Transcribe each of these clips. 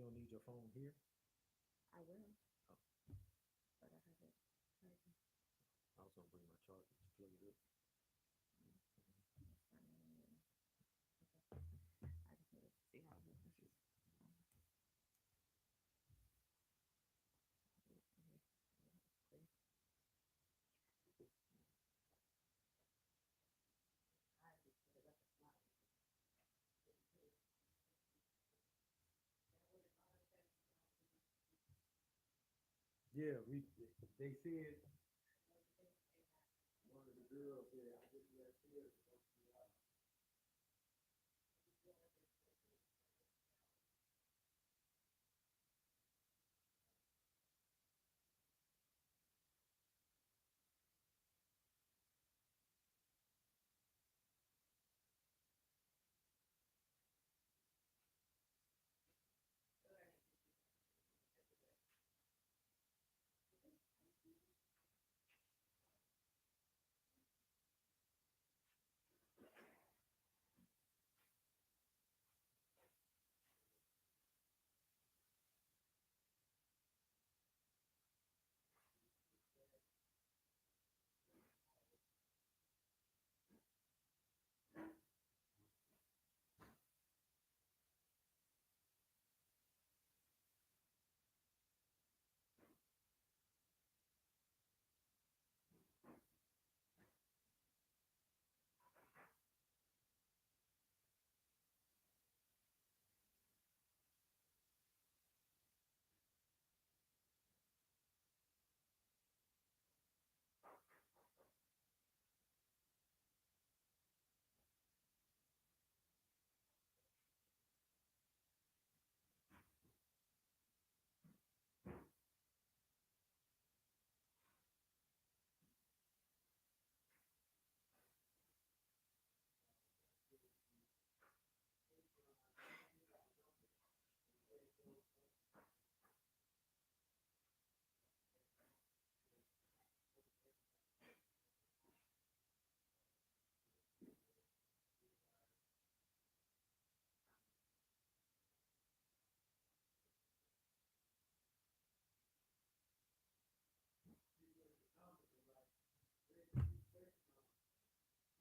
don't need your phone here? I will, Oh, but I have it charging. I was gonna bring my charger to plug it up. That's fine. Okay. I just needed to see how this is. Clear. I just put it up a slide. Yeah, they said one of the girls said I just left here to go to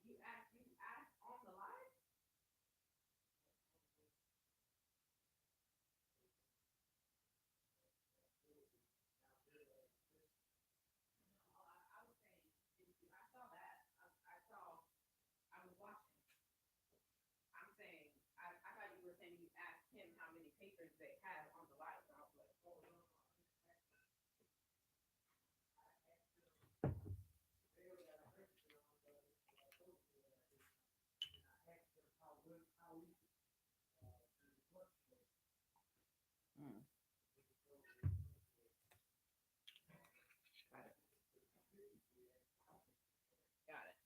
You asked on the live? No, I was saying, I saw that. I saw, I was watching. I'm saying, I thought you were saying you asked him how many patrons they had on the live. And I was like, oh, no, no. Mm, got it. Got it.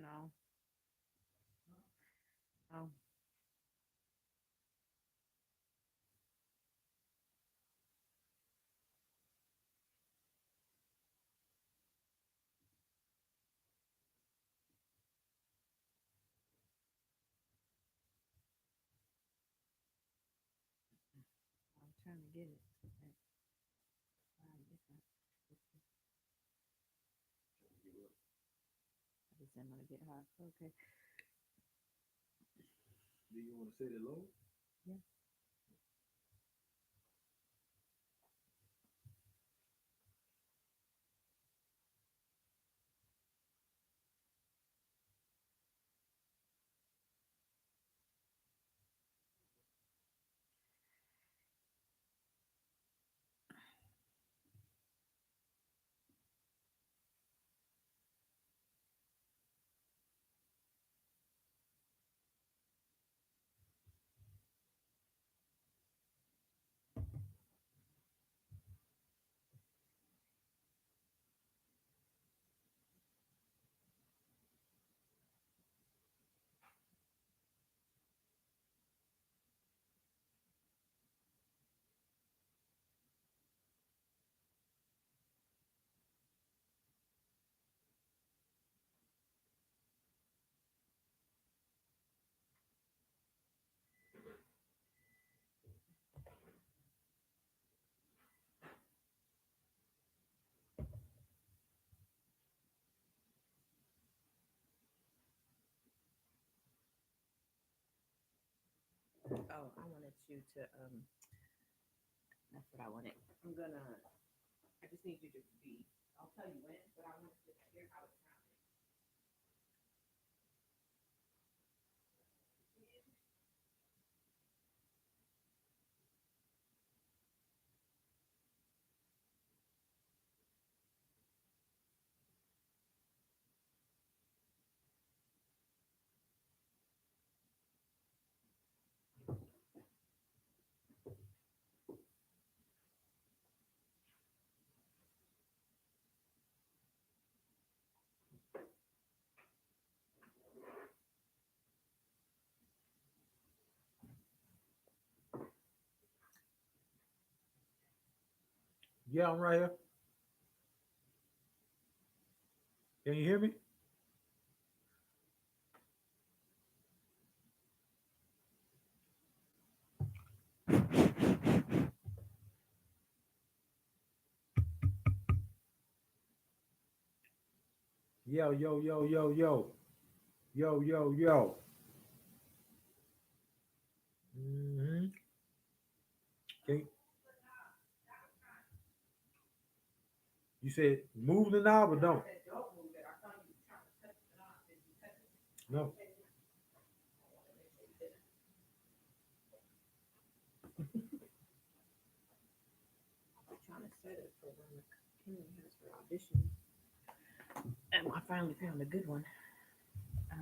No. Oh. I'm trying to get it. I just didn't want to get hot. Okay. Do you want to set it low? Yeah. Oh, I wanted you to that's what I wanted. I just need you to be, I'll tell you when, but I want you to hear how it sounds. Yeah, I'm right here. Can you hear me? Yo, yo, yo, yo, yo. Yo, yo, yo. Mm-hmm. Okay. You said move the knob or don't? No. I'm trying to set it for when Kimmy has her audition. And I finally found a good one. I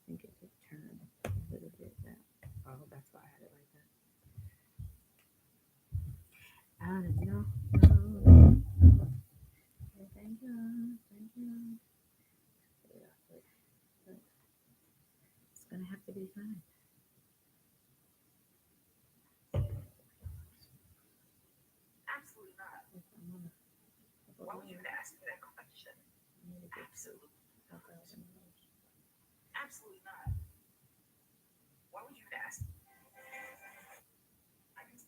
think it did turn a little bit that. Oh, that's why I had it like that. I don't know. Thank you. Thank you. Yeah, but it's gonna have to be fine. Absolutely not. Why would you even ask me that question? Absolutely. Absolutely not. Why would you even ask? I can.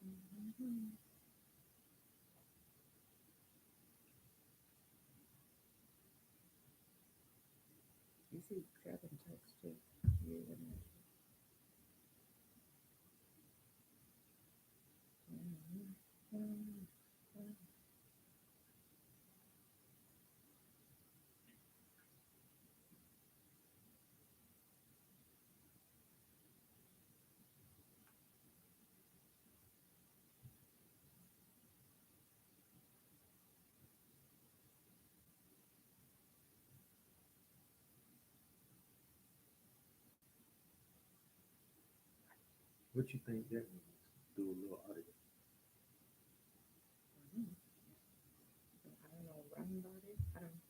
Mm-hmm. You see grabbing text too. You're gonna. What you think that means? Do a little audio. I don't know. Run about it. I don't.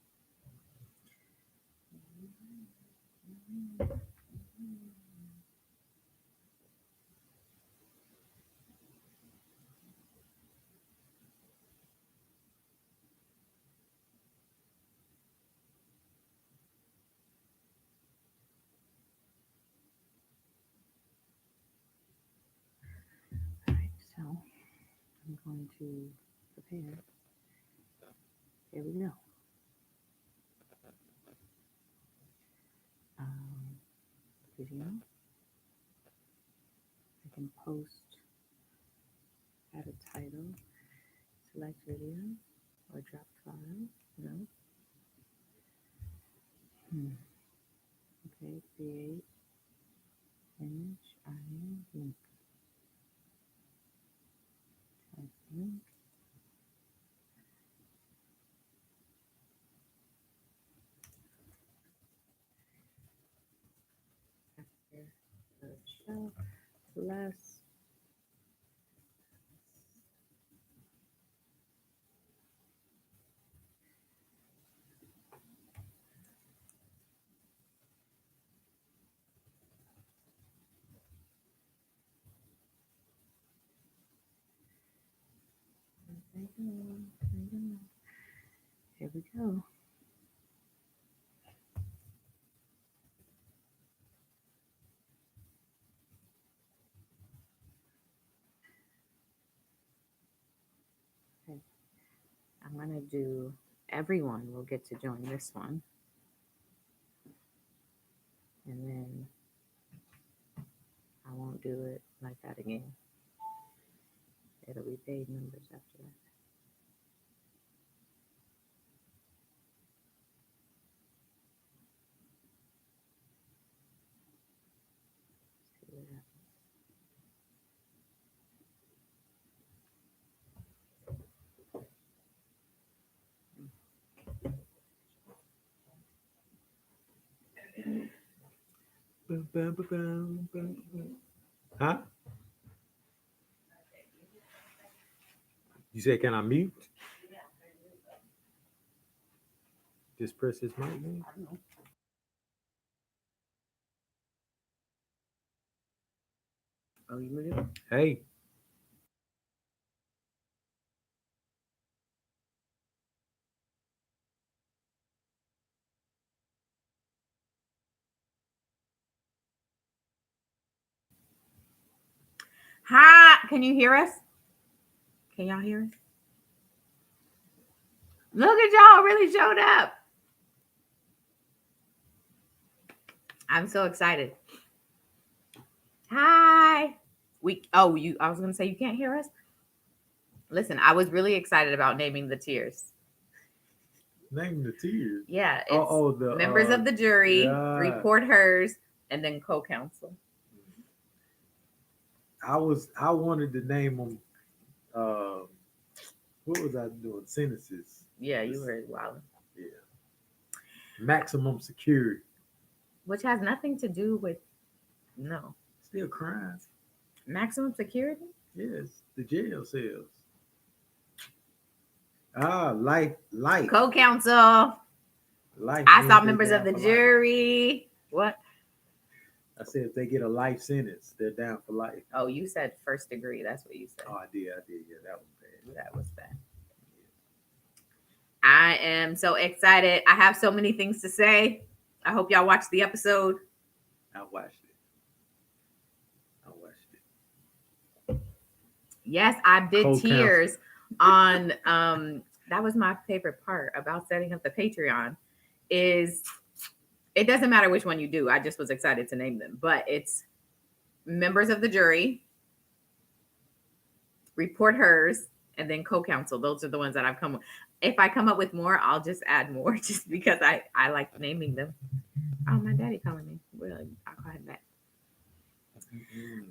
Alright, so I'm going to prepare. Here we go. Video. I can post, add a title, select video, or drop file. No. Okay, create image, audio, link. Type link. After the show, less. Here we go. Okay. I'm going to do, everyone will get to join this one. And then I won't do it like that again. It'll be paid members after that. See what happens. Huh? You said, can I mute? Just press this mic, man. I don't know. Oh, you muted it? Hey. Hi, can you hear us? Can y'all hear us? Look at y'all really showed up. I'm so excited. Hi. I was gonna say you can't hear us. Listen, I was really excited about naming the tiers. Name the tiers. Yeah, it's the members of the jury, yeah. report hers, and then co-counsel. I wanted to name them. What was I doing? Sentences. Yeah, you were wild. Yeah. Maximum security. Which has nothing to do with no. Still crimes. Maximum security? Yes, the jail cells. Life. Co-counsel. Life. I saw members of the jury. What? I said if they get a life sentence, they're down for life. Oh, you said first degree. That's what you said. Oh, I did. Yeah, that was bad. That was bad. I am so excited. I have so many things to say. I hope y'all watched the episode. I watched it. Yes, I did tears on that was my favorite part about setting up the Patreon is it doesn't matter which one you do. I just was excited to name them, but it's members of the jury, report hers, and then co-counsel. Those are the ones that I've come with. If I come up with more, I'll just add more just because I like naming them. Oh, my daddy calling me. Really, I'll call him back.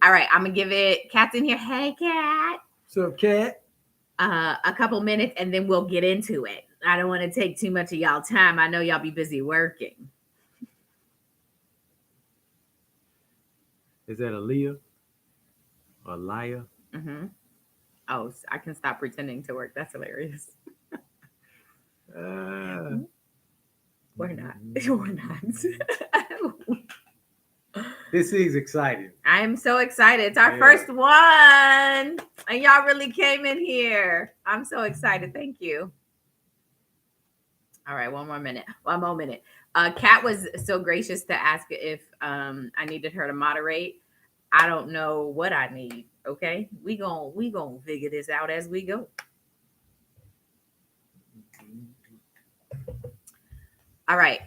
All right, I'm gonna give it. Cat's in here. Hey, Cat. What's up, Cat? A couple minutes, and then we'll get into it. I don't want to take too much of y'all time. I know y'all be busy working. Is that Aaliyah? Or Liar? Mm-hmm. Oh, I can stop pretending to work. That's hilarious. We're not. We're not. This is exciting. I'm so excited. It's our Yeah. first one. And y'all really came in here. I'm so excited. Thank you. All right, one more minute. One more minute. Kat was so gracious to ask if I needed her to moderate. I don't know what I need. Okay, we gonna figure this out as we go. All right.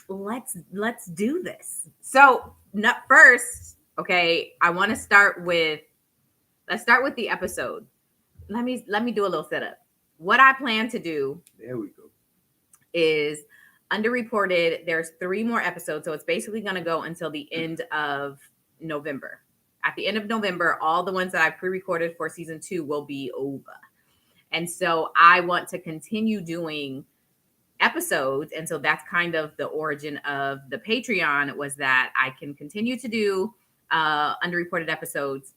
Let's do this. So, not first, okay, I want to start with let's start with the episode. Let me do a little setup. What I plan to do There we go. is underreported. There's 3 more episodes, so it's basically going to go until the end of November. At the end of November, all the ones that I pre-recorded for season 2 will be over. And so I want to continue doing episodes, and so that's kind of the origin of the Patreon, was that I can continue to do underreported episodes,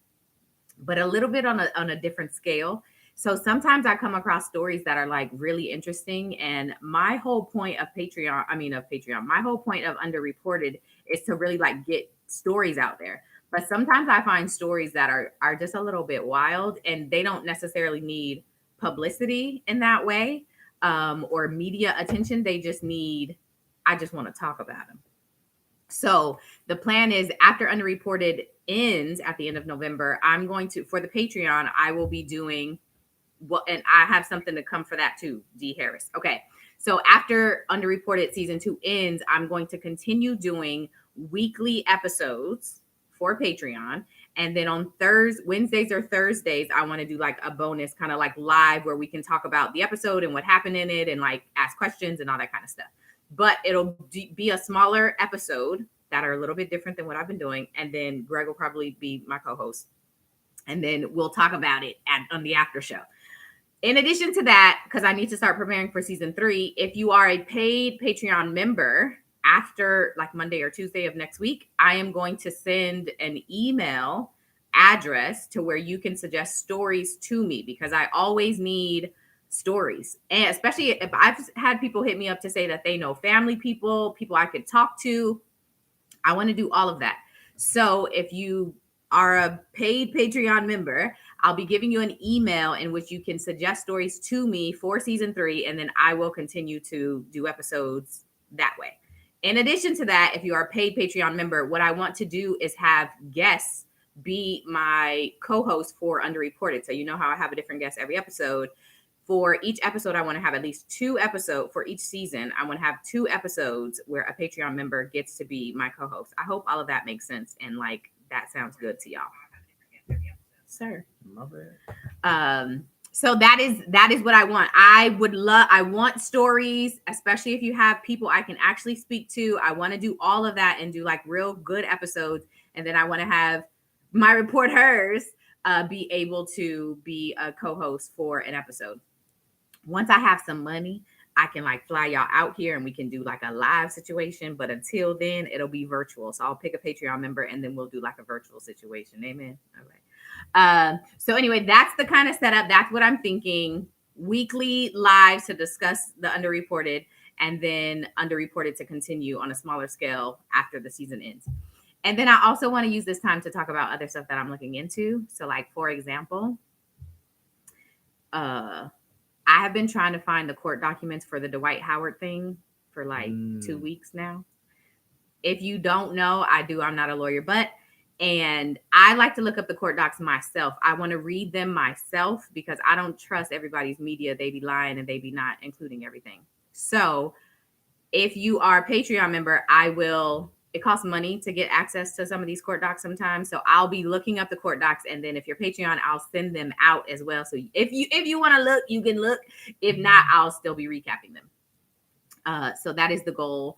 but a little bit on a different scale. So sometimes I come across stories that are like really interesting, and my whole point of Patreon, my whole point of underreported is to really like get stories out there. But sometimes I find stories that are just a little bit wild, and they don't necessarily need publicity in that way, or media attention. They just need, I just want to talk about them. So the plan is, after underreported ends at the end of November, I'm going to, for the Patreon, I will be doing what, and I have something to come for that too, D Harris. Okay. So after underreported season 2 ends, I'm going to continue doing weekly episodes for Patreon. And then on Wednesdays or Thursdays, I want to do like a bonus kind of like live where we can talk about the episode and what happened in it and like ask questions and all that kind of stuff. But it'll be a smaller episode that are a little bit different than what I've been doing. And then Greg will probably be my co-host. And then we'll talk about it on the after show. In addition to that, because I need to start preparing for season 3, if you are a paid Patreon member, after like Monday or Tuesday of next week, I am going to send an email address to where you can suggest stories to me, because I always need stories. And especially if I've had people hit me up to say that they know family people I could talk to. I want to do all of that. So if you are a paid Patreon member, I'll be giving you an email in which you can suggest stories to me for season 3, and then I will continue to do episodes that way. In addition to that, if you are a paid Patreon member, what I want to do is have guests be my co-host for Underreported. So you know how I have a different guest every episode. For each episode, I want to have at least 2 episodes for each season. I want to have 2 episodes where a Patreon member gets to be my co-host. I hope all of that makes sense and like that sounds good to y'all. Sir. My bad. So that is what I want. I want stories, especially if you have people I can actually speak to. I want to do all of that and do like real good episodes. And then I want to have my reporters be able to be a co-host for an episode. Once I have some money, I can like fly y'all out here and we can do like a live situation. But until then, it'll be virtual. So I'll pick a Patreon member and then we'll do like a virtual situation. Amen. All right. So anyway, that's the kind of setup. That's what I'm thinking. Weekly lives to discuss the underreported, and then underreported to continue on a smaller scale after the season ends. And then I also want to use this time to talk about other stuff that I'm looking into. So like, for example, I have been trying to find the court documents for the Dwight Howard thing for like 2 weeks now. If you don't know, I'm not a lawyer, and I like to look up the court docs myself. I want to read them myself because I don't trust everybody's media. They be lying and they be not including everything. So if you are a Patreon member, it costs money to get access to some of these court docs sometimes. So I'll be looking up the court docs. And then if you're Patreon, I'll send them out as well. So if you want to look, you can look. If not, I'll still be recapping them. So that is the goal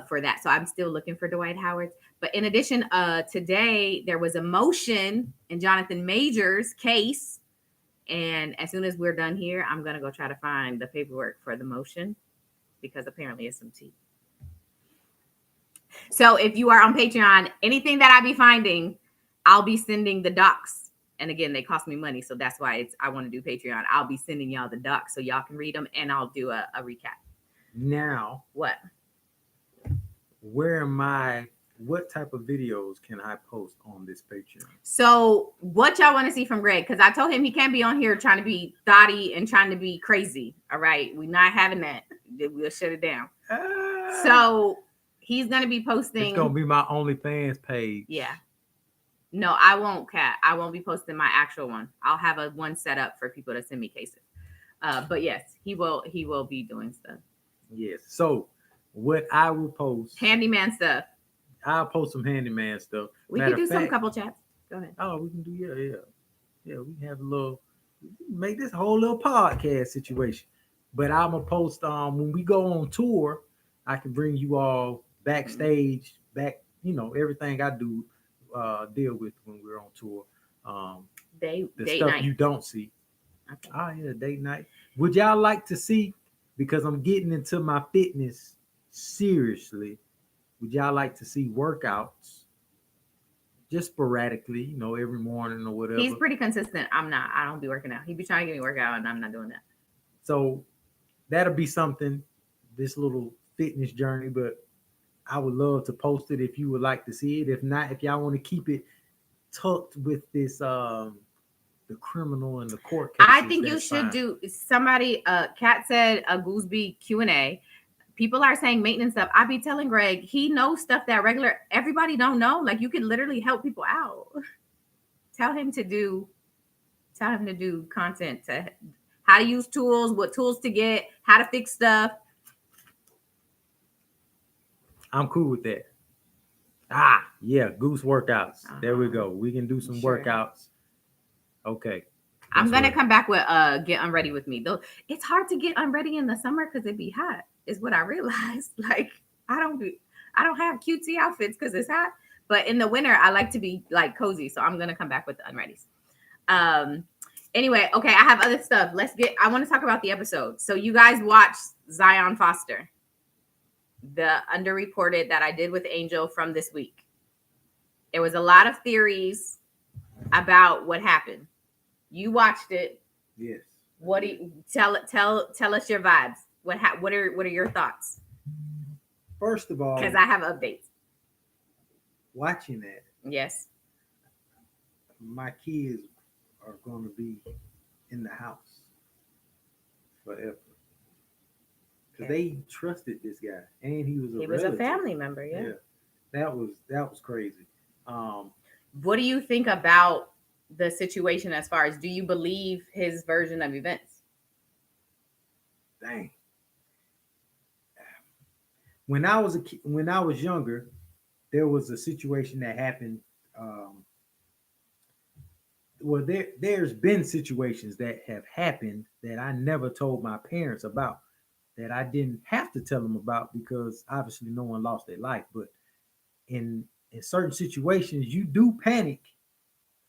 for that. So I'm still looking for Dwight Howard. But in addition, today there was a motion in Jonathan Major's case. And as soon as we're done here, I'm going to go try to find the paperwork for the motion, because apparently it's some tea. So if you are on Patreon, anything that I be finding, I'll be sending the docs. And again, they cost me money. So that's why I want to do Patreon. I'll be sending y'all the docs so y'all can read them, and I'll do a recap. Now, what? Where am I what type of videos can I post on this Patreon? So what y'all want to see from Greg? Because I told him he can't be on here trying to be thotty and trying to be crazy. All right, we're not having that. We'll shut it down. So he's gonna be posting. It's gonna be my OnlyFans page. Yeah. No, I won't, Kat. I won't be posting my actual one. I'll have a one set up for people to send me cases. But yes, he will. He will be doing stuff. Yes. So what I will post, handyman stuff. I'll post some handyman stuff. We can do some couple chats. Go ahead. Oh, we can do yeah. We can have a little, make this whole little podcast situation. But I'm gonna post when we go on tour, I can bring you all backstage, everything I do deal with when we're on tour. The date stuff night. you don't see. Okay. Oh yeah, date night. Would y'all like to see? Because I'm getting into my fitness seriously. Would y'all like to see workouts just sporadically, every morning or whatever? He's pretty consistent. I'm not. I don't be working out. He be trying to get me workout, and I'm not doing that. So that'll be something, this little fitness journey. But I would love to post it if you would like to see it. If not, if y'all want to keep it tucked with this the criminal and the court cases, I think you should do. Somebody, Kat said a Gooseby Q&A. People are saying maintenance stuff. I be telling Greg, he knows stuff that everybody don't know. Like, you can literally help people out. Tell him to do content to how to use tools, what tools to get, how to fix stuff. I'm cool with that. Yeah, Goose workouts. There we go. We can do some workouts. Okay. I'm gonna come back with get unready with me. Though it's hard to get unready in the summer because it be hot, is what I realized. Like, I don't have cutesy outfits because it's hot. But in the winter, I like to be like cozy. So I'm gonna come back with the unreadies. Anyway, okay, I have other stuff. I want to talk about the episode. So you guys watched Zion Foster, the underreported that I did with Angel from this week. There was a lot of theories about what happened. You watched it. Yes. What do you tell us your vibes? What are your thoughts? First of all, because I have updates. Watching that. Yes. My kids are going to be in the house forever. Because they trusted this guy, and he was a family member. Yeah. That was crazy. What do you think about the situation as far as, do you believe his version of events? Dang. When I was younger, there was a situation that happened. Well, there's been situations that have happened that I never told my parents about, that I didn't have to tell them about, because obviously no one lost their life. But in certain situations, you do panic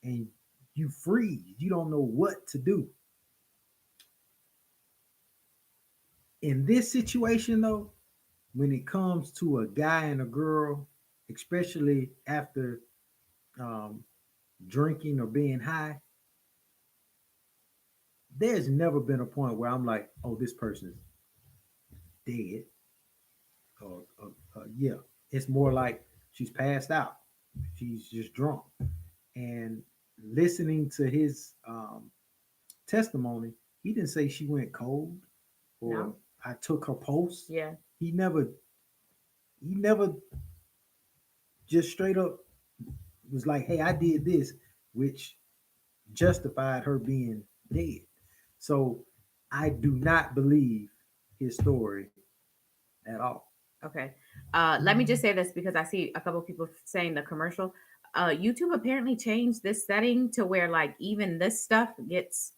and you freeze. You don't know what to do. In this situation, though, when it comes to a guy and a girl, especially after drinking or being high, there's never been a point where I'm like, oh, this person's dead. Yeah, it's more like she's passed out. She's just drunk. And listening to his testimony, he didn't say she went cold or I took her pulse. Yeah. He never just straight up was like, hey, I did this, which justified her being dead. So I do not believe his story at all. Okay. Let me just say this, because I see a couple of people saying the commercial. YouTube apparently changed this setting to where, like, even this stuff gets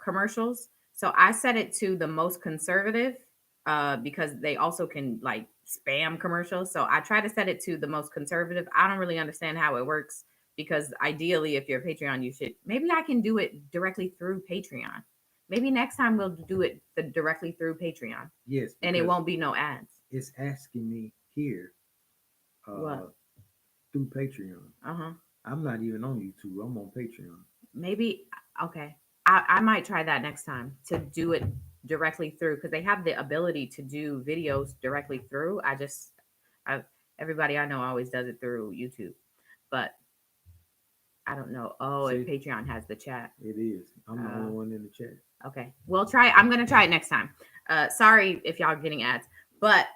commercials. So I set it to the most conservative, because they also can, like, spam commercials. So I try to set it to the most conservative. I don't really understand how it works, because ideally, if you're a Patreon, you should, maybe I can do it directly through Patreon. Maybe next time we'll do it directly through Patreon. Yes. And it won't be no ads. It's asking me here through Patreon. I'm not even on YouTube. I'm on Patreon. Maybe, okay. I might try that next time, to do it directly through, because they have the ability to do videos directly through. Everybody I know always does it through YouTube, but I don't know. Oh, if See, Patreon has the chat. it is. I'm the only Uh, one in the chat. okay, we'll try. I'm gonna try it next time. Sorry if y'all are getting ads, but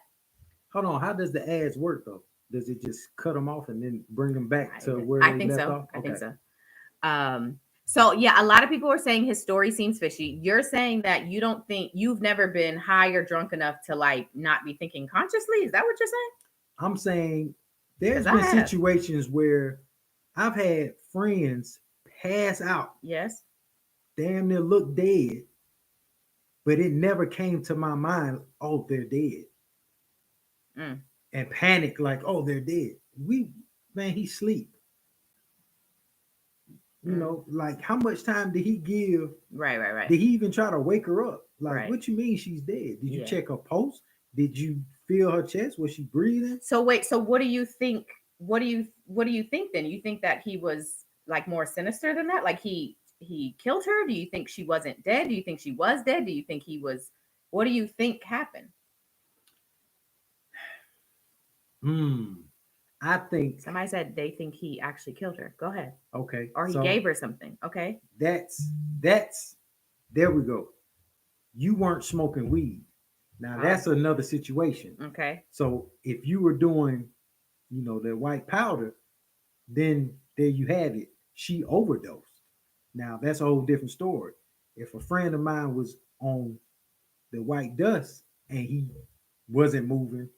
Hold on. How does the ads work though? Does it just cut them off and then bring them back to where I they think left so. off? I think Okay. so. So yeah, a lot of people are saying his story seems fishy. You're saying that you don't think you've never been high or drunk enough to like not be thinking consciously. Is that what you're saying? I'm saying there's Because I been have. situations where I've had friends pass out, Yes. damn near look dead, but it never came to my mind, oh, they're dead. Mm. And panic like, oh, they're dead. We man, he sleep. Mm. Like how much time did he give? Right. Right. Right. Did he even try to wake her up? Like, Right. what you mean she's dead? Did you Yeah. check her pulse? Did you feel her chest? Was she breathing? So wait. So what do you think? What do you think then? You think that he was like more sinister than that? Like he killed her? Do you think she wasn't dead? Do you think she was dead? Do you think he was? What do you think happened? Hmm. I think Somebody said they think he actually killed her. Go ahead. okay. Or he So gave her something. Okay. that's there we go. You weren't smoking weed. Now Oh, that's another situation. okay. So if you were doing, the white powder, then there you have it. She overdosed. Now that's a whole different story. If a friend of mine was on the white dust and he wasn't moving,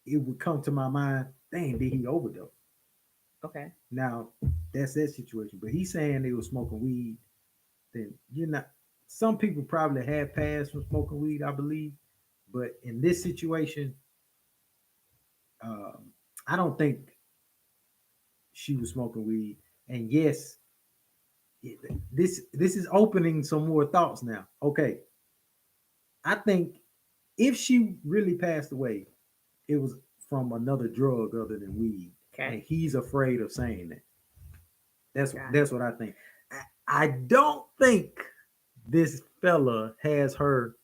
it would come to my mind, dang, did he overdose? Okay. Now that's that situation. But he's saying they were smoking weed, then you're not. Some people probably have passed from smoking weed, I believe. But in this situation, um, I don't think she was smoking weed. And yes, this is opening some more thoughts now. Okay, I think if she really passed away, it was from another drug other than weed, Okay. and he's afraid of saying that. That's Got that's what I think. I don't think this fella has her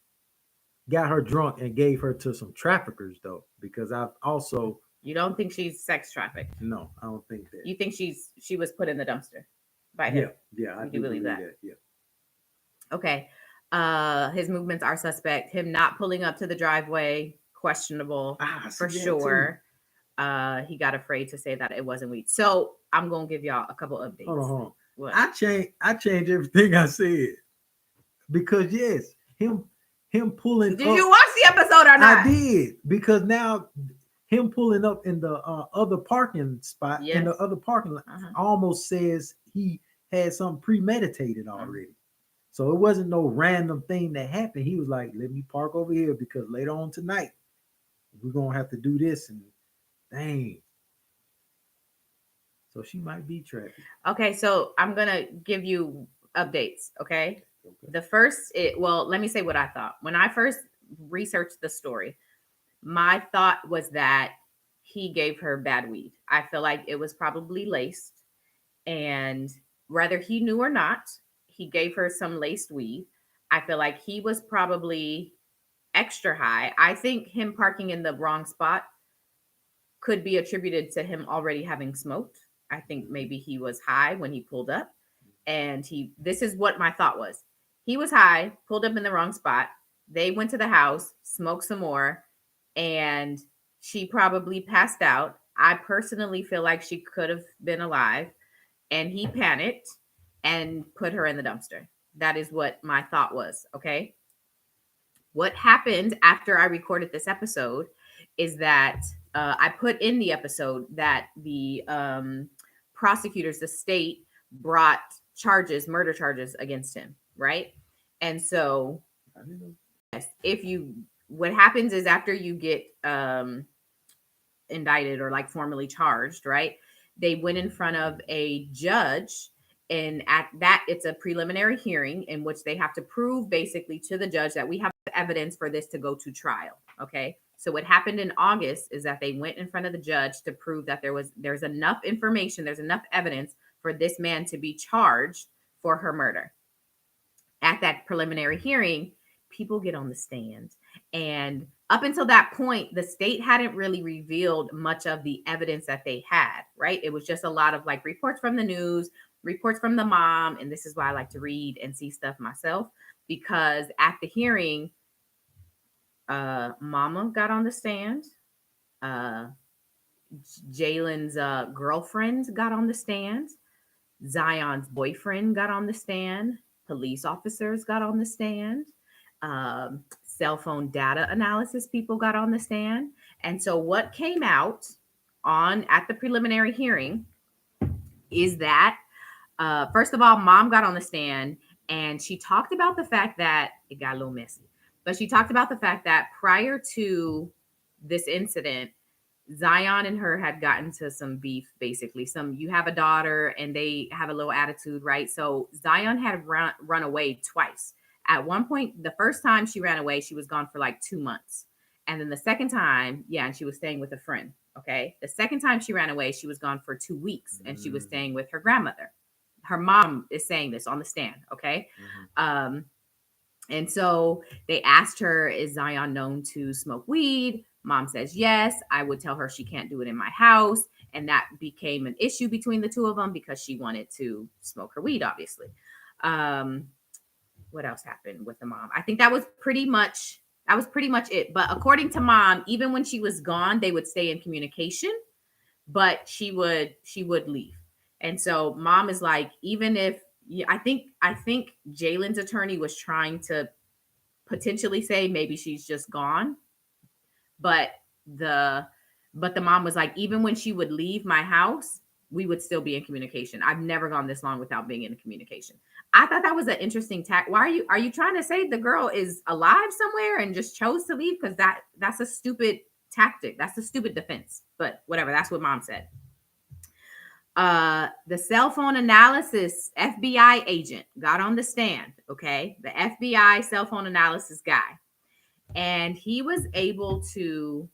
got her drunk and gave her to some traffickers though, because I've also You don't think she's sex trafficked? no, I don't think that. You think she was put in the dumpster by him? Yeah, yeah, I You do do believe believe that? that. Yeah. Okay. His movements are suspect. Him not pulling up to the driveway, questionable I for see that too. sure. He got afraid to say that it wasn't weed. So I'm gonna give y'all a couple updates. Hold on. What? I changed everything I said because yes, him pulling Did up. you watch the episode or not? I did because now him pulling up in the other parking spot in Yes. the other parking lot Uh-huh. almost says he had something premeditated already. So it wasn't no random thing that happened. He was like, "Let me park over here because later on tonight we're gonna have to do this." And dang, so she might be trapped. Okay, so I'm gonna give you updates. Okay, Okay. the first, well, let me say what I thought when I first researched the story. My thought was that he gave her bad weed. I feel like it was probably laced, and whether he knew or not, he gave her some laced weed. I feel like he was probably extra high. I think him parking in the wrong spot could be attributed to him already having smoked. I think maybe he was high when he pulled up, and this is what my thought was. He was high, pulled up in the wrong spot. They went to the house, smoked some more, and she probably passed out. I personally feel like she could have been alive, and he panicked and put her in the dumpster. That is what my thought was. Okay. What happened after I recorded this episode is that I put in the episode that the prosecutors, the state, brought murder charges against him, right? And so, yes, what happens is after you get indicted or like formally charged, right? They went in front of a judge, and at that, it's a preliminary hearing in which they have to prove basically to the judge that we have evidence for this to go to trial. Okay. So what happened in August is that they went in front of the judge to prove that there's enough information, there's enough evidence for this man to be charged for her murder. At that preliminary hearing, people get on the stand And up until that point, the state hadn't really revealed much of the evidence that they had, right? It was just a lot of like reports from the news, reports from the mom. And this is why I like to read and see stuff myself, because at the hearing, mama got on the stand. Uh, Jalen's girlfriend got on the stand. Zion's boyfriend got on the stand. Police officers got on the stand. Cell phone data analysis people got on the stand. And so what came out on at the preliminary hearing is that first of all, mom got on the stand and she talked about the fact that it got a little messy. But she talked about the fact that prior to this incident, Zion and her had gotten to some beef, basically. You have a daughter and they have a little attitude, right? So Zion had run away twice. At one point, the first time she ran away, she was gone for like 2 months. And then the second time, yeah, and she was staying with a friend. Okay. The second time she ran away, she was gone for 2 weeks and she was staying with her grandmother. Her mom is saying this on the stand. Okay. And so they asked her, is Zion known to smoke weed? Mom says yes. I would tell her she can't do it in my house. And that became an issue between the two of them because she wanted to smoke her weed, obviously. What else happened with the mom? I think that was pretty much it. But according to mom, even when she was gone, they would stay in communication, but she would leave. And so mom is like, even if I think Jalen's attorney was trying to potentially say maybe she's just gone, but the mom was like, even when she would leave my house, we would still be in communication. I've never gone this long without being in communication. I thought that was an interesting tack. Why are you trying to say the girl is alive somewhere and just chose to leave? Because that's a stupid tactic. That's a stupid defense. But whatever, that's what mom said. The cell phone analysis FBI agent got on the stand. Okay, the FBI cell phone analysis guy, and he was able to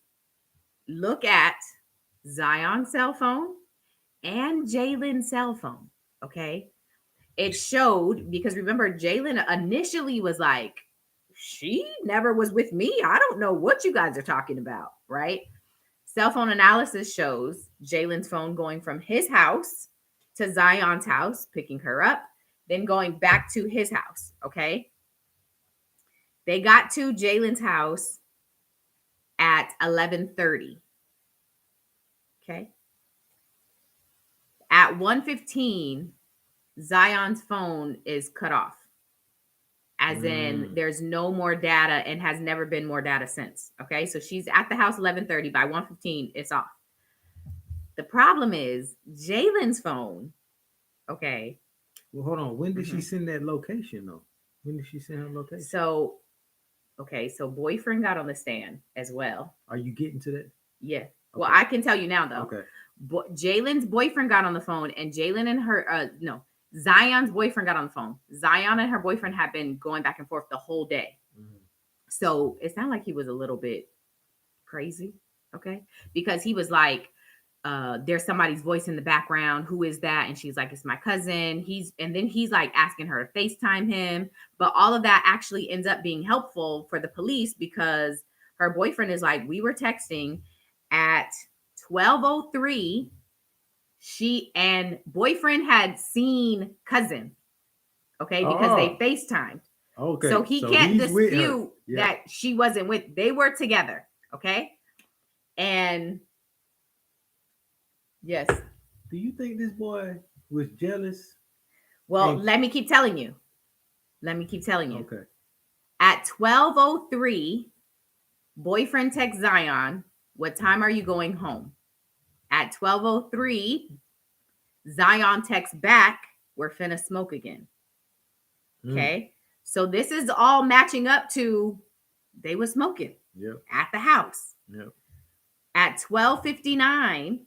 look at Zion's cell phone and Jalen's cell phone. Okay, it showed, because remember, Jalen initially was like, she never was with me. I don't know what you guys are talking about, right? Cell phone analysis shows Jalen's phone going from his house to Zion's house, picking her up, then going back to his house. Okay. They got to Jalen's house at 11:30. Okay. At 1:15, Zion's phone is cut off. As in, there's no more data and has never been more data since. Okay. So she's at the house 11:30. By 1:15, it's off. The problem is Jalen's phone. Okay. Well, hold on. When did she send that location though? When did she send her location? So, okay. So boyfriend got on the stand as well. Are you getting to that? Yeah. Okay. Well, I can tell you now though. Okay. Jalen's boyfriend got on the phone, and Jalen and her, Zion's boyfriend got on the phone. Zion and her boyfriend had been going back and forth the whole day. So it sounded like he was a little bit crazy. Okay. Because he was like, there's somebody's voice in the background. Who is that? And she's like, it's my cousin. And then he's like asking her to FaceTime him. But all of that actually ends up being helpful for the police, because her boyfriend is like, we were texting at 12:03. She and boyfriend had seen cousin. Okay. Because they FaceTimed. Okay. So he can't dispute that she wasn't with, they were together. Okay. And yes. Do you think this boy was jealous? Well, let me keep telling you. Okay. At 12:03, boyfriend texts Zion, what time are you going home? At 12:03, Zion texts back, we're finna smoke again. Okay. So this is all matching up to they were smoking at the house. At 12:59,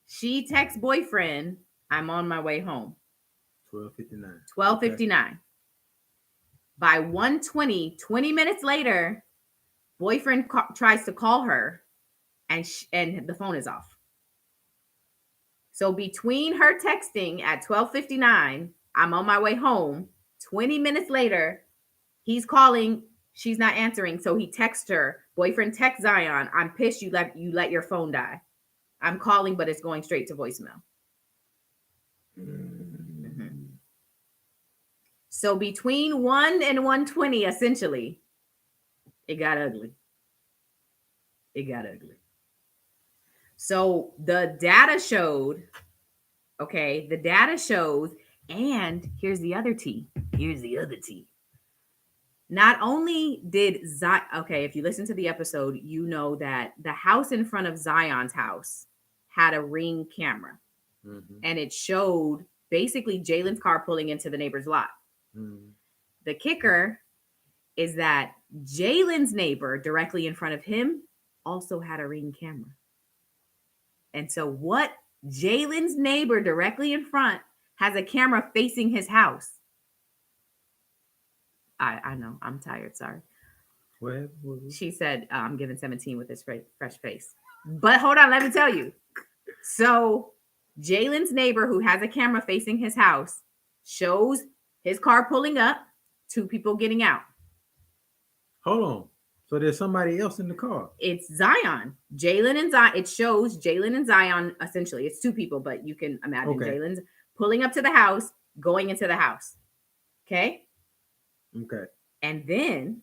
she texts boyfriend, I'm on my way home. 12:59. Okay. By 1:20, 20 minutes later, boyfriend tries to call her, and the phone is off. So between her texting at 12:59, I'm on my way home, 20 minutes later, he's calling, She's not answering. So he texts her, boyfriend text Zion, I'm pissed you let your phone die. I'm calling, but it's going straight to voicemail. Mm-hmm. So between 1 and 120, essentially, it got ugly. It got ugly. So the data showed, okay, the data shows, and here's the other tea. Here's the other tea. Not only did Zion, okay, if you listen to the episode, you know that the house in front of Zion's house had a Ring camera. Mm-hmm. And it showed basically Jalen's car pulling into the neighbor's lot. Mm-hmm. The kicker is that Jalen's neighbor directly in front of him also had a Ring camera. And so what Jalen's neighbor directly in front has a camera facing his house. I know. I'm tired. Sorry. What? She said, I'm giving 17 with this fresh face. But hold on. Let me tell you. So Jalen's neighbor who has a camera facing his house shows his car pulling up, 2 people getting out. Hold on. So there's somebody else in the car. It's Zion. Jalen and Zion. It shows Jalen and Zion, essentially. It's 2 people, but you can imagine Jalen's pulling up to the house, going into the house. Okay? Okay. And then,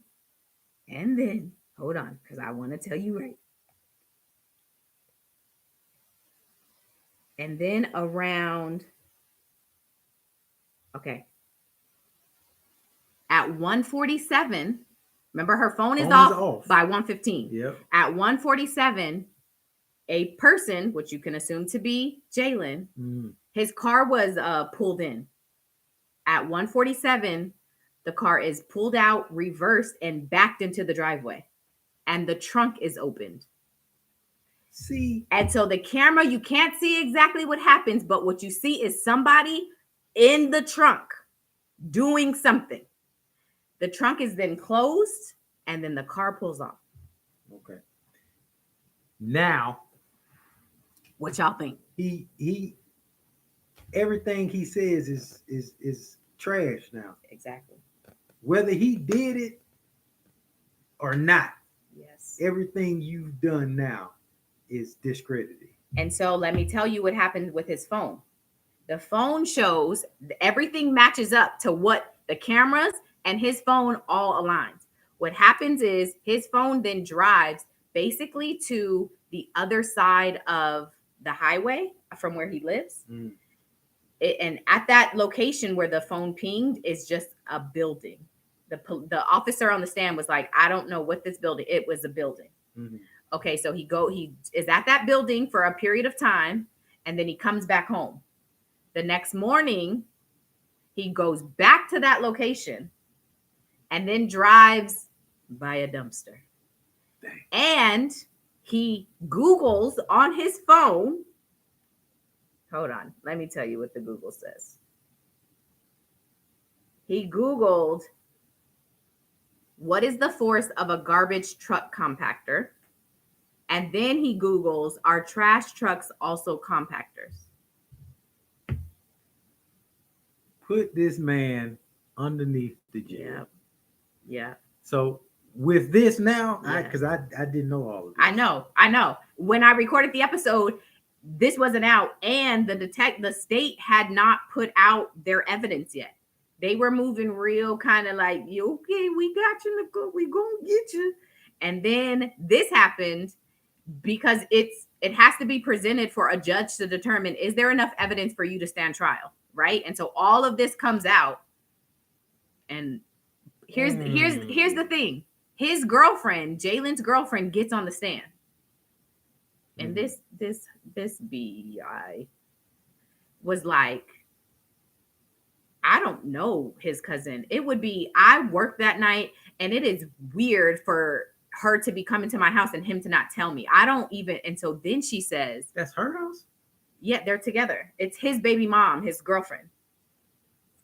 hold on, because I want to tell you right. And then around, okay, at 1:47, remember her phone is off by 1:15. Yep. At 1:47, a person, which you can assume to be Jalen, his car was pulled in. At 1:47, the car is pulled out, reversed, and backed into the driveway. And the trunk is opened. See? And so the camera, you can't see exactly what happens, but what you see is somebody in the trunk doing something. The trunk is then closed, and then the car pulls off. Okay. Now, what y'all think? He everything he says is trash now. Exactly. Whether he did it or not, yes, everything you've done now is discredited. And so let me tell you what happened with his phone. The phone shows everything matches up to what the cameras and his phone all aligns. What happens is his phone then drives basically to the other side of the highway from where he lives. And at that location where the phone pinged is just a building. The officer on the stand was like, I don't know what this building. It was a building. Mm-hmm. Okay, so he is at that building for a period of time, and then he comes back home. The next morning, he goes back to that location and then drives by a dumpster. Dang. And he Googles on his phone. Hold on. Let me tell you what the Google says. He Googled, what is the force of a garbage truck compactor? And then he Googles, are trash trucks also compactors? Put this man underneath the jail. Yeah. So with this now, because I didn't know all of this. I know. When I recorded the episode, this wasn't out, and the state had not put out their evidence yet. They were moving real kind of like, you okay, we got you, we gonna get you. And then this happened because it has to be presented for a judge to determine, is there enough evidence for you to stand trial, right? And so all of this comes out, and here's the thing. His girlfriend, Jalen's girlfriend, gets on the stand. And this BI was like, I don't know his cousin. It would be, I worked that night, and it is weird for her to be coming to my house and him to not tell me. I don't even, and so then she says, that's her house? Yeah, they're together. It's his baby mom, his girlfriend.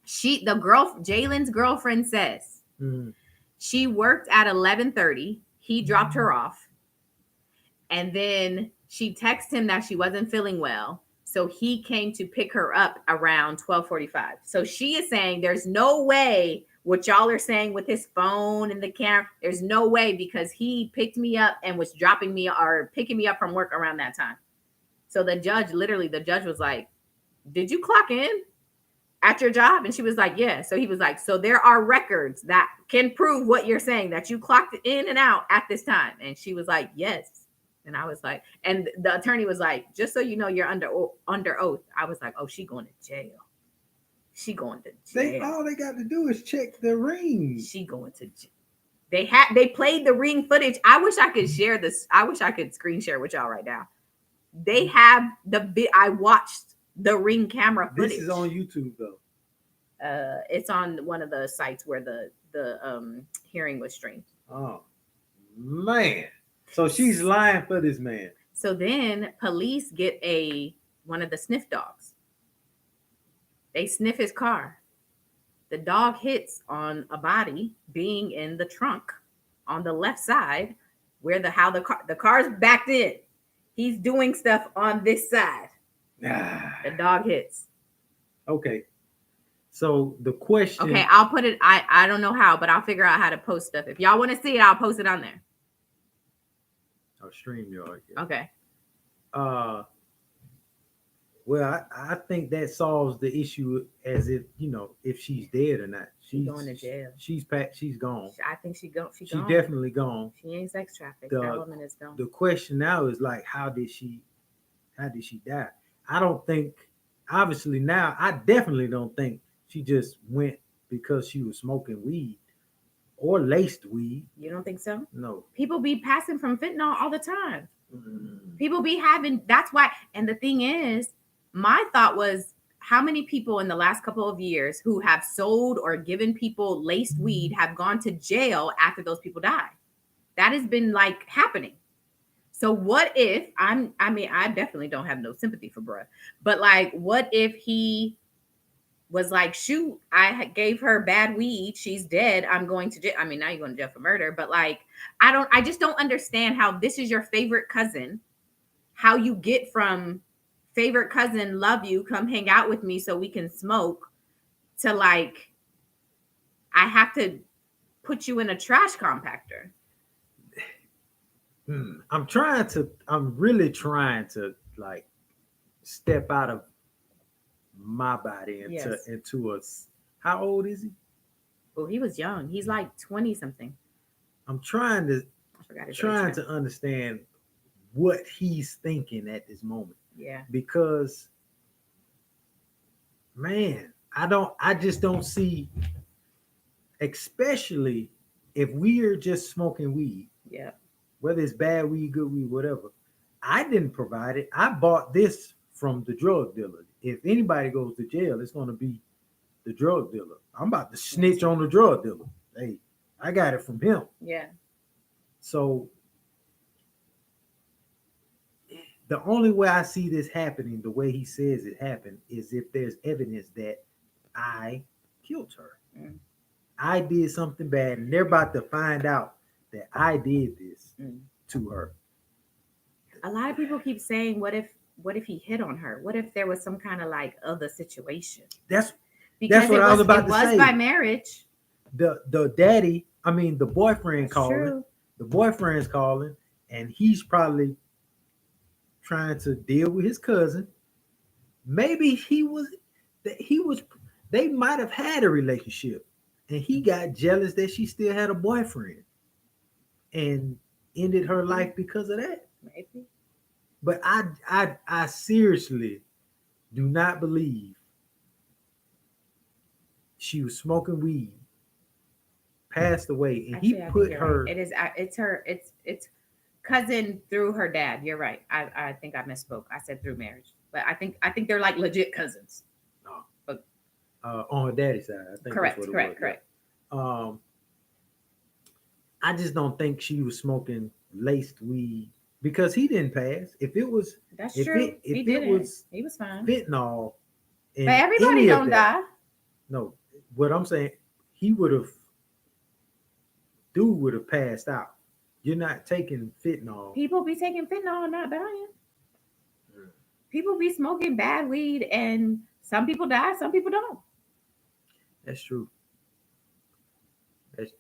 Jalen's girlfriend says, she worked at 11:30. He dropped her off. And then she texted him that she wasn't feeling well. So he came to pick her up around 12:45. So she is saying there's no way What y'all are saying with his phone and the camera, there's no way, because he picked me up and was dropping me or picking me up from work around that time. So the judge was like, did you clock in at your job? And she was like, yeah. So he was like, so there are records that can prove what you're saying, that you clocked in and out at this time. And she was like, yes. And I was like, and the attorney was like, just so you know, you're under oath. I was like, oh, she going to jail. She going to jail. All they got to do is check the ring. She going to jail. They played the ring footage. I wish I could share this. I wish I could screen share with y'all right now. They have I watched the ring camera footage. This is on YouTube though. It's on one of the sites where the hearing was streamed. Oh man. So she's lying for this man. So then police get one of the sniff dogs. They sniff his car. The dog hits on a body being in the trunk on the left side, where the car's backed in. He's doing stuff on this side. The dog hits. Okay. So the question. Okay, I'll put it. I don't know how, but I'll figure out how to post stuff. If y'all want to see it, I'll post it on there. Oh, StreamYard. Yeah. Okay. Well, I think that solves the issue, as if she's dead or not. She's going to jail. She's gone. I think she gone. She's definitely gone. She ain't sex trafficked. That woman is gone. The question now is like, how did she die? I don't think. Obviously, now I definitely don't think she just went because she was smoking weed or laced weed. You don't think so? No. People be passing from fentanyl all the time. People be having. That's why. And the thing is, my thought was, how many people in the last couple of years who have sold or given people laced weed have gone to jail after those people died? That has been like happening. So what if I definitely don't have no sympathy for bruh, but like, what if he was like, shoot, I gave her bad weed. She's dead. I'm going to jail. I mean, now you're going to jail for murder, but like, I just don't understand how this is your favorite cousin, how you get from favorite cousin, love you, come hang out with me so we can smoke, to like, I have to put you in a trash compactor. I'm really trying to like step out of my body into a. How old is he? Well, he was young. He's like 20 something. I'm trying to understand what he's thinking at this moment. Yeah. Because, man, I just don't see, especially if we are just smoking weed. Yeah. Whether it's bad weed, good weed, whatever. I didn't provide it. I bought this from the drug dealer. If anybody goes to jail, it's going to be the drug dealer. I'm about to snitch on the drug dealer. Hey, I got it from him. Yeah. So the only way I see this happening, the way he says it happened, is if there's evidence that I killed her. I did something bad, and they're about to find out that I did this to her. A lot of people keep saying, what if he hit on her? What if there was some kind of like other situation? That's what I was about to say. It was by marriage. The daddy, the boyfriend That's calling. True. The boyfriend's calling, and he's probably trying to deal with his cousin. Maybe they might have had a relationship, and he got jealous that she still had a boyfriend and ended her life because of that. Maybe. But I seriously do not believe she was smoking weed, passed away, and Actually, he put her. Right. It's cousin through her dad. You're right. I think I misspoke. I said through marriage, but I think they're like legit cousins. No. But on her daddy's side, I think. Correct. I just don't think she was smoking laced weed because he didn't pass. If it was, that's if true. It, if he it didn't. was He was fine. fentanyl, But everybody don't die. No, what I'm saying, dude would have passed out. You're not taking fentanyl. People be taking fentanyl and not dying. People be smoking bad weed and some people die, some people don't. That's true. That's-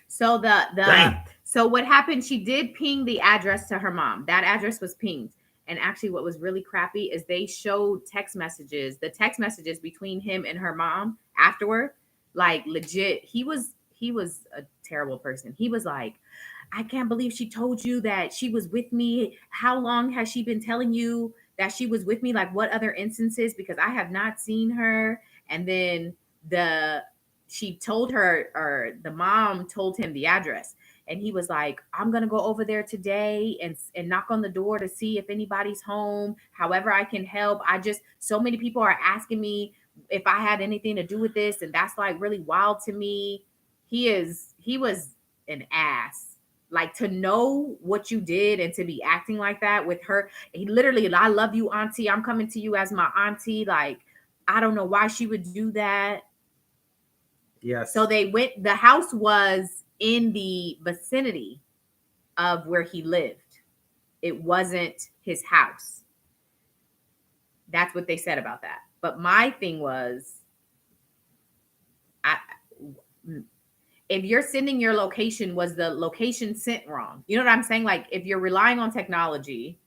So Dang. so what happened? She did ping the address to her mom. That address was pinged. And actually, what was really crappy is they showed the text messages between him and her mom afterward. Like legit, he was a terrible person. He was like, I can't believe she told you that she was with me. How long has she been telling you that she was with me? Like, what other instances? Because I have not seen her. And then the she told her, or the mom told him the address, and he was like, I'm gonna go over there today and knock on the door to see if anybody's home, however I can help. I just, so many people are asking me if I had anything to do with this, and that's like really wild to me. He was an ass. Like, to know what you did and to be acting like that with her. He literally, I love you, auntie, I'm coming to you as my auntie. Like, I don't know why she would do that. Yes. So they went, the house was in the vicinity of where he lived. It wasn't his house. That's what they said about that. But my thing was, I, if you're sending your location, was the location sent wrong? You know what I'm saying? Like, if you're relying on technology,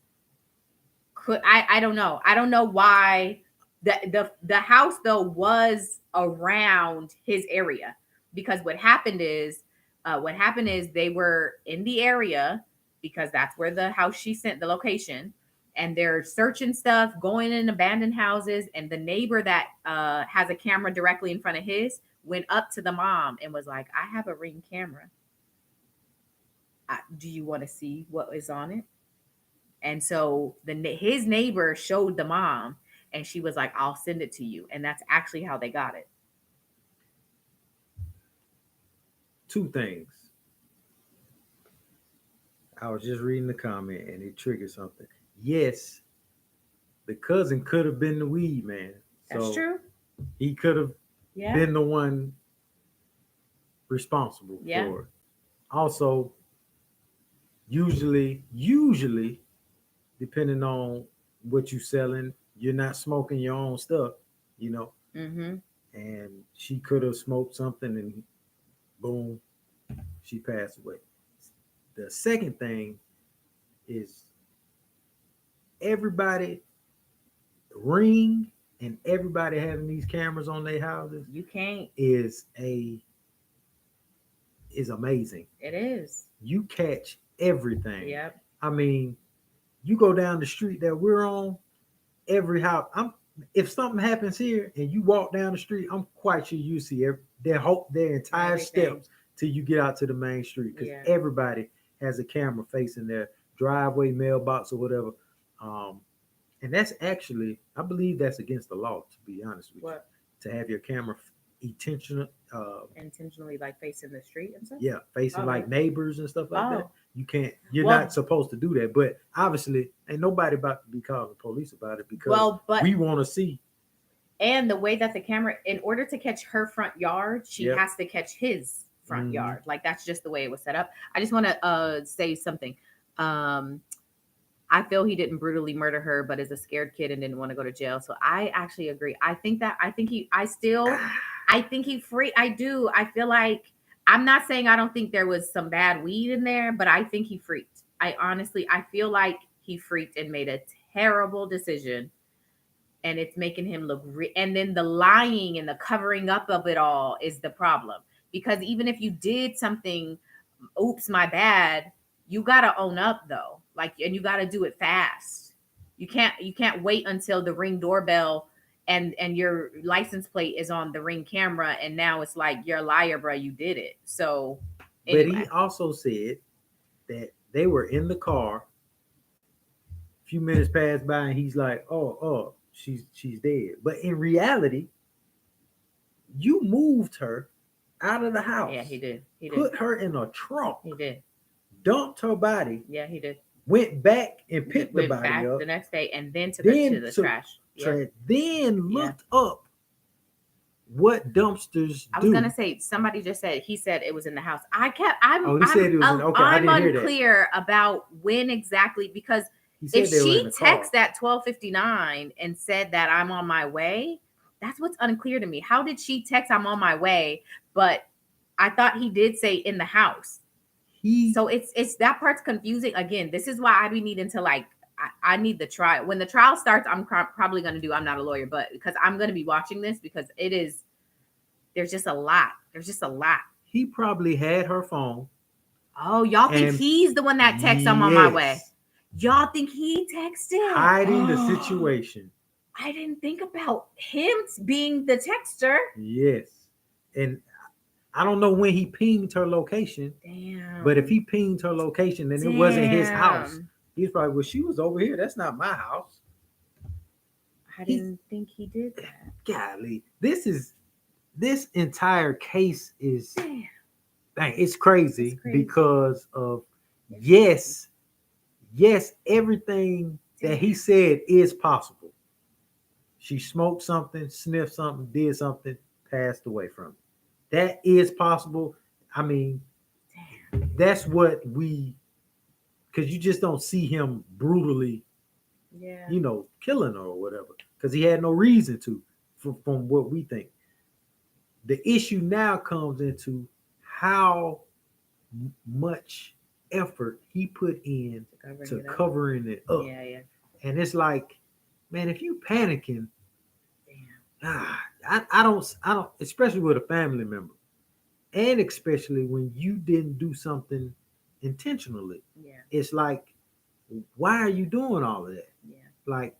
I don't know. I don't know why the house though was around his area, because what happened is they were in the area, because that's where the house, she sent the location, and they're searching stuff, going in abandoned houses, and the neighbor that has a camera directly in front of his went up to the mom and was like, I have a Ring camera. Do you want to see what is on it? And so his neighbor showed the mom, and she was like, I'll send it to you. And that's actually how they got it. Two things. I was just reading the comment and it triggered something. Yes, the cousin could have been the weed man. That's So true. he could have Yeah. been the one responsible Yeah. for it. Also, usually, depending on what you selling, you're not smoking your own stuff, you know. Mm-hmm. And she could have smoked something and boom, she passed away. The second thing is everybody Ring and everybody having these cameras on their houses You can't. is amazing. It is. You catch everything. Yep. I mean, you go down the street that we're on, every house. If something happens here and you walk down the street, I'm quite sure you see their entire Everything. steps till you get out to the main street, because Yeah. everybody has a camera facing their driveway, mailbox, or whatever. Um, and that's actually, I believe that's against the law. To be honest with What? you, to have your camera intentional, Intentionally, like, facing the street and stuff? yeah, facing Oh, like really? neighbors and stuff like that. Oh. You can't. You're Well- not supposed to do that. But obviously, ain't nobody about to be calling the police about it, because Well, but we want to see. and the way that the camera, in order to catch her front yard, she Yep. has to catch his front Mhm. yard. Like, that's just the way it was set up. I just want to say something. I feel he didn't brutally murder her, but is a scared kid and didn't want to go to jail. So I actually agree. I think he free. I do. I feel like, I'm not saying I don't think there was some bad weed in there, but I think he freaked. I feel like he freaked and made a terrible decision, and it's making him look and then the lying and the covering up of it all is the problem, because even if you did something, oops, my bad, you got to own up though. Like, and you got to do it fast. You can't wait until the Ring doorbell and your license plate is on the Ring camera, and now it's like, you're a liar, bro, you did it. So But anyway. he also said that they were in the car. A few minutes passed by, and he's like, "Oh, she's dead." But in reality, you moved her out of the house. Yeah, he did. Put her in a trunk. He did. Dumped her body. Yeah, he did. Went back and picked the Went body back up. the next day and then took her to the trash. Yeah. Then looked up what dumpsters I do. was gonna say, somebody just said, he said it was in the house. He said it was in. Okay, I I'm didn't hear that. unclear about when exactly, because He said if they were in she the car. texted at 12:59 and said that I'm on my way, that's what's unclear to me. How did she text I'm on my way, but I thought he did say in the house. He So it's that part's confusing. Again, this is why I be needing to like I need the trial. When the trial starts, I'm probably gonna do. I'm not a lawyer, but because I'm gonna be watching this because it is. There's just a lot. There's just a lot. he probably had her phone. Oh, y'all think And he's the one that texts I'm on my way? yes, Y'all think he texted? hiding the situation. I didn't think about him being the texter. Yes. And I don't know when he pinged her location, Damn. but if he pinged her location and it wasn't his house, Damn. he's probably, well, she was over here. That's not my house. I didn't think he did that. Golly, this entire case is Damn. dang, it's crazy, It's crazy. because of yes, everything that he said is possible. She smoked something, sniffed something, did something, passed away from it. That is possible. I mean, Damn. that's what we, because you just don't see him brutally, Yeah. killing her or whatever, because he had no reason to, from what we think. The issue now comes into how much effort he put in to covering it up. Yeah, yeah. And it's like, man, if you panicking, Damn. I don't, especially with a family member, and especially when you didn't do something intentionally. Yeah. It's like, why are you doing all of that? Yeah. Like,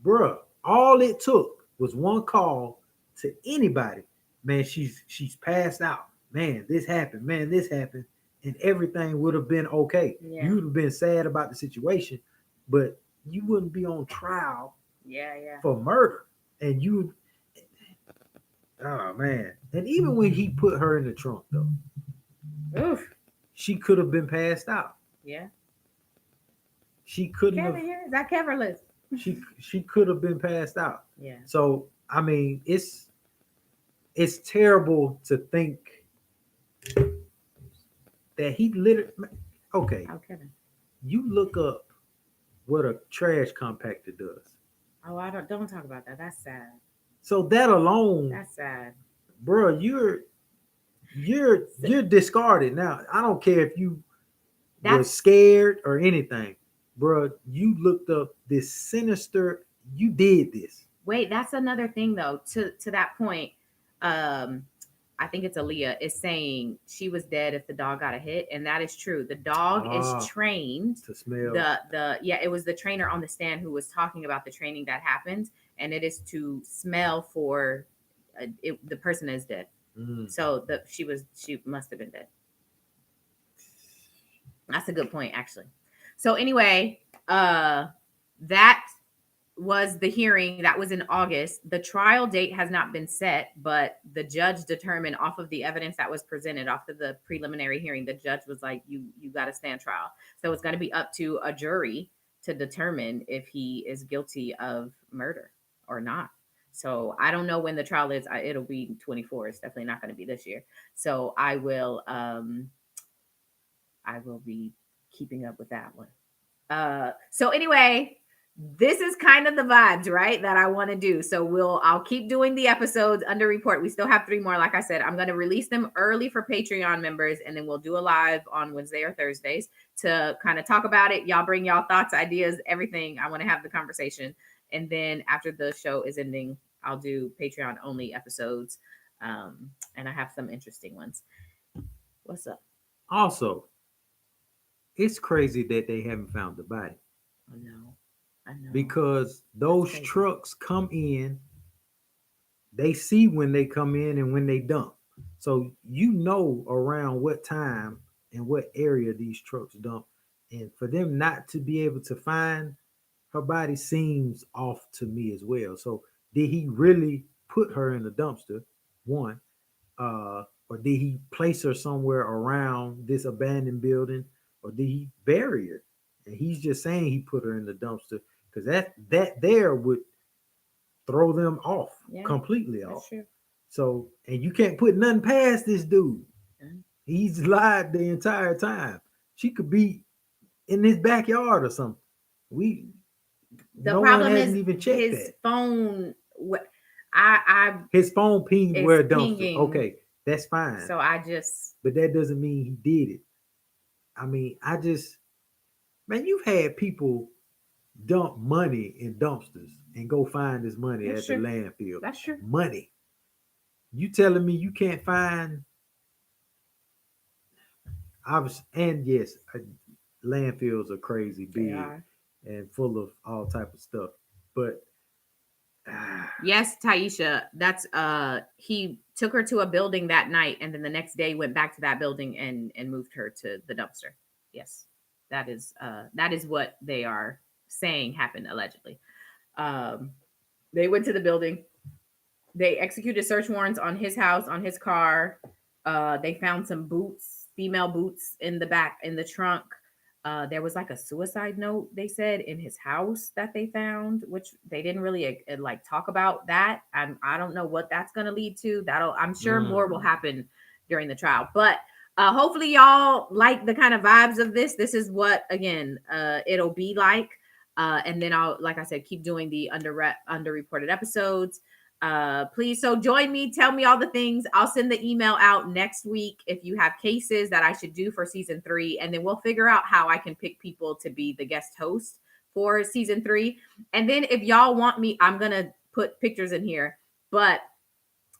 bruh, all it took was one call to anybody. Man, she's passed out. Man, this happened. Man, this happened, and everything would have been okay. Yeah. You would have been sad about the situation, but you wouldn't be on trial. Yeah, yeah. For murder, and you. Oh man! And even when he put her in the trunk, though, Oof. she could have been passed out. Yeah. She couldn't Kevin have. here? Is that Keverless? She could have been passed out. Yeah. So I mean, it's terrible to think that he literally. Okay. Oh, Kevin. You look up what a trash compactor does. Oh, I don't talk about that. That's sad. So that alone, That's sad. bro, you're discarded now. I don't care if you were scared or anything, bro. You looked up this sinister. You did this. Wait, that's another thing though. To that point, I think it's Aaliyah is saying she was dead if the dog got a hit, and that is true. The dog is trained to smell. It was the trainer on the stand who was talking about the training that happens, and it is to smell for the person is dead. So she must have been dead. That's a good point, actually. So anyway, that was the hearing. That was in August. The trial date has not been set, but the judge determined off of the evidence that was presented off of the preliminary hearing. The judge was like, you got to stand trial. So it's going to be up to a jury to determine if he is guilty of murder or not. So I don't know when the trial is. It'll be 24. It's definitely not going to be this year. So I will be keeping up with that one. So anyway, this is kind of the vibes, right, that I want to do. So I'll keep doing the episodes under report. We still have 3 more. Like I said, I'm going to release them early for Patreon members, and then we'll do a live on Wednesday or Thursdays to kind of talk about it. Y'all bring y'all thoughts, ideas, everything. I want to have the conversation. And then after the show is ending, I'll do Patreon only episodes. And I have some interesting ones. What's up? Also, it's crazy that they haven't found the body. I know. Because those trucks come in, they see when they come in and when they dump. So around what time and what area these trucks dump. And for them not to be able to find her body seems off to me as well. So did he really put her in the dumpster? One. Or did he place her somewhere around this abandoned building? Or did he bury her? And he's just saying he put her in the dumpster. Because that there would throw them off, completely off. True. So, and you can't put nothing past this dude. He's lied the entire time. She could be in his backyard or something. The problem is even checked his phone. His phone pinged where a dumpster. pinging. Okay, That's fine. So I just, But that doesn't mean he did it. I mean, man, you've had people dump money in dumpsters and go find this money that's at the true. landfill. That's true. Money. You telling me you can't find? And yes, landfills are crazy They big are. and full of all type of stuff. But Yes, Taisha, that's he took her to a building that night and then the next day went back to that building and moved her to the dumpster. Yes. That is what they are saying happened allegedly. Um they went to the building. They executed search warrants on his house, on his car. They found some boots, female boots in the back, in the trunk. There was like a suicide note, they said, in his house that they found, which they didn't really like talk about that. I don't know what that's going to lead to. I'm sure more will mm, happen during the trial. But hopefully y'all like the kind of vibes of this. This is what, again, it'll be like. And then I'll, like I said, keep doing the underreported episodes. Please, so join me, tell me all the things. I'll send the email out next week if you have cases that I should do for season 3, and then we'll figure out how I can pick people to be the guest host for season 3. And then if y'all want me, I'm gonna put pictures in here, but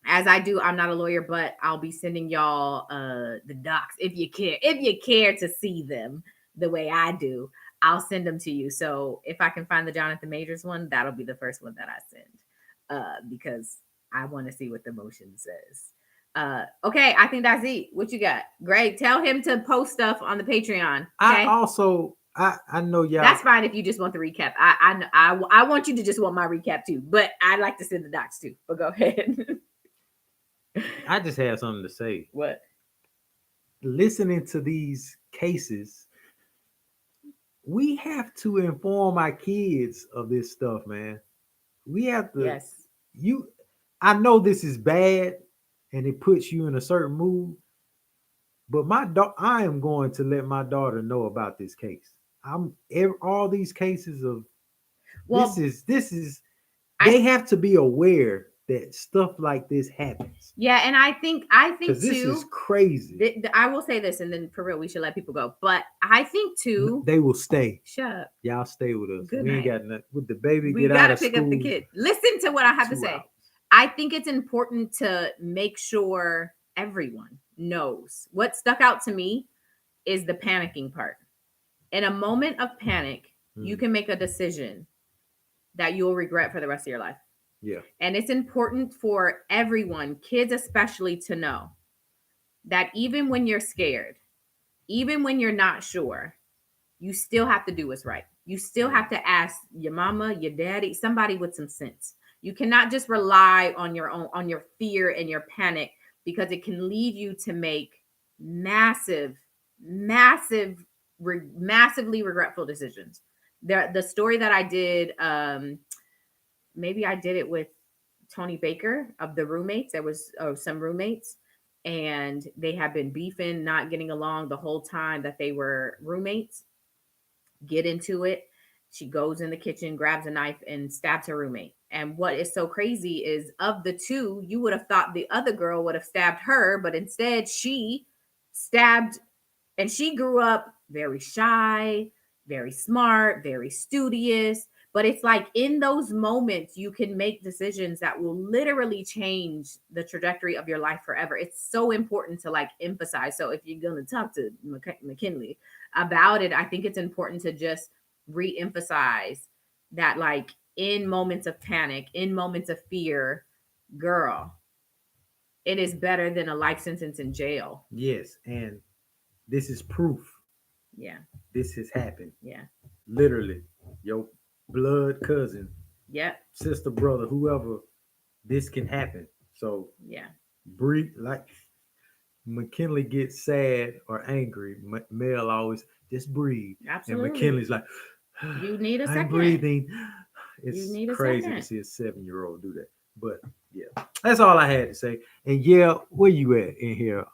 as I do, I'm not a lawyer, but I'll be sending y'all the docs if you care to see them the way I do. I'll send them to you. So if I can find the Jonathan Majors one, that'll be the first one that I send, because I want to see what the motion says. Okay, I think that's it. What you got, Greg? Tell him to post stuff on the Patreon. I Okay, also I know y'all. that's fine if you just want the recap. I want you to just want my recap too, but I like to send the docs too. But go ahead. I just have something to say. What? Listening to these cases, we have to inform our kids of this stuff, man. We have to. Yes. You, I know this is bad, and it puts you in a certain mood. But I am going to let my daughter know about this case. All these cases of Well, this is they I have to be aware that stuff like this happens yeah, and I think because this is too. crazy. I will say this, and then for real, we should let people go. But I think too. They will stay. Shut up. Y'all stay with us. Good We ain't night. got nothing. With the baby We get out gotta of pick up the school. kid. Listen to what I have to 2 say. hours. I think it's important to make sure everyone knows. What stuck out to me is the panicking part. In a moment of panic, you Mm, can make a decision that you'll regret for the rest of your life. yeah. And it's important for everyone, kids especially, to know that even when you're scared, even when you're not sure, you still have to do what's right. You still have to ask your mama, your daddy, somebody with some sense. You cannot just rely on your own, on your fear and your panic, because it can lead you to make massive, massive, massively regretful decisions. The story that I did, maybe I did it with Tony Baker, of the roommates. There was some roommates, and they had been beefing, not getting along the whole time that they were roommates. Get into it. She goes in the kitchen, grabs a knife, and stabs her roommate. And what is so crazy is, of the two, you would have thought the other girl would have stabbed her, but instead she stabbed. And she grew up very shy, very smart, very studious. But it's like in those moments, you can make decisions that will literally change the trajectory of your life forever. It's so important to like emphasize. So if you're going to talk to McKinley about it, I think it's important to just re-emphasize that, like, in moments of panic, in moments of fear, girl, it is better than a life sentence in jail. Yes, and this is proof. Yeah. This has happened. Yeah. Literally, your blood cousin, Yep. sister, brother, whoever. This can happen. So Yeah. breathe. Like McKinley gets sad or angry. Mel always just breathe. And Absolutely. McKinley's like, You need a I'm second. breathing. You It's need a crazy to second. see a 7-year-old do that. But yeah, that's all I had to say. And yeah, where you at in here?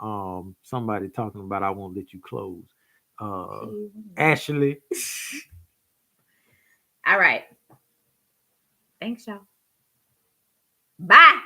Somebody talking about I won't let you close. Ashley. All right. Thanks, y'all. Bye.